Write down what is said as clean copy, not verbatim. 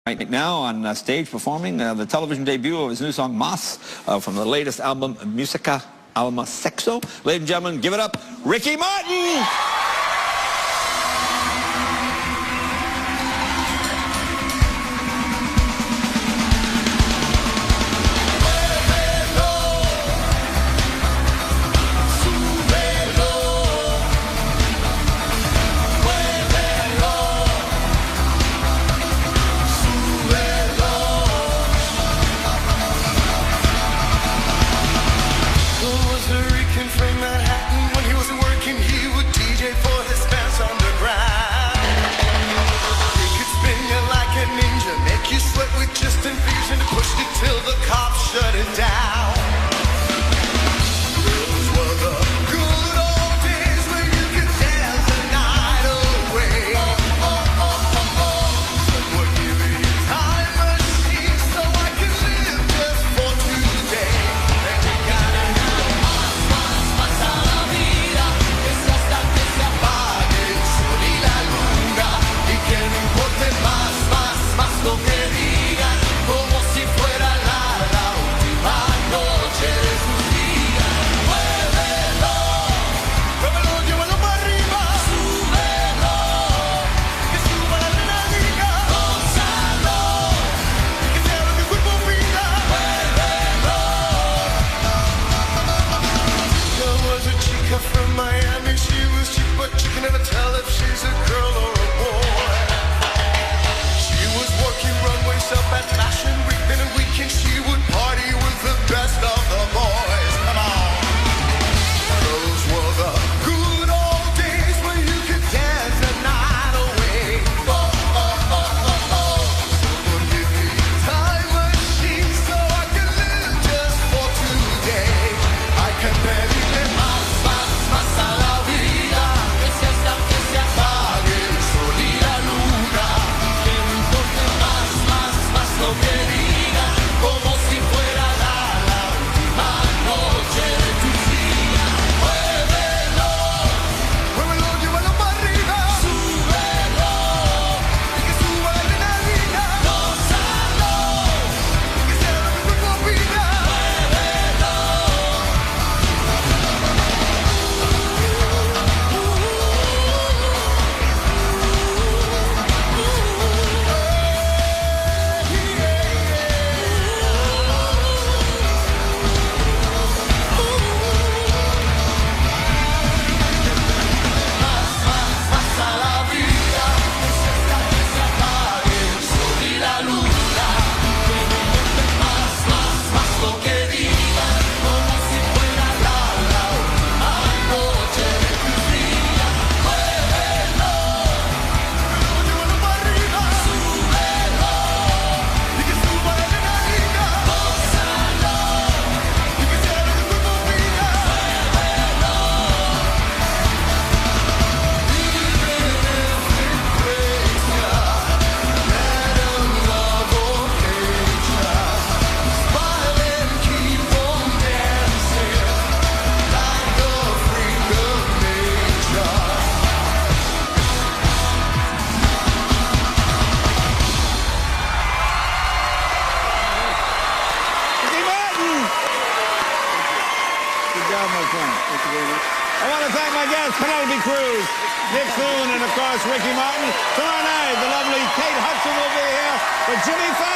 Right now on stage performing the television debut of his new song Mas from the latest album Musica Alma Sexo. Ladies and gentlemen, give it up, Ricky Martin! Pushed it till the cops shut it down. Those were the good old days when you could dance the night away. Someone give me a time machine so I can live just for today. And you gotta know más a la vida es hasta que se apague el sol y la luna y que no importe más lo que digan. Como si fuera la última noche de sus días. Muévelo, muévelo, llévalo para arriba. Súbelo, que suba la adrenalina. Gózalo, que sea lo que el cuerpo pida. Muévelo. There was a chica from Miami. She was cheap, but you can never tell if she's a girl or a boy. She was working runways up at Fashion Week. Then a weekend she would party with the best of the boys. Come on. Those were the good old days when you could dance the night away. Someone give me a time machine so I can live just for today. I can pedirle más a la vida. Que sea hasta que se apague el sol y la luna. Que no importe más lo que diga. Como si fuera la última noche de tus días. Muévelo, muévelo, llévalo para arriba. Súbelo, y que suba la adrenalina. Gózalo, y que sea lo que el cuerpo pida. Muévelo. Más a la vida, hasta que se apague el sol y la luna. Que no importe más lo que digan. Como si fuera la última noche de tus días. Muévelo, llévalo para arriba. Súbelo, y que suba la adrenalina. Gózalo, y que sea lo que el cuerpo pida. Ricky Martin! Good job, my friend. Thank you very much. I want to thank my guests, Penelope Cruz, Nick Thune, and of course, Ricky Martin. Tomorrow night, the lovely Kate Hudson will be here with Jimmy Fallon.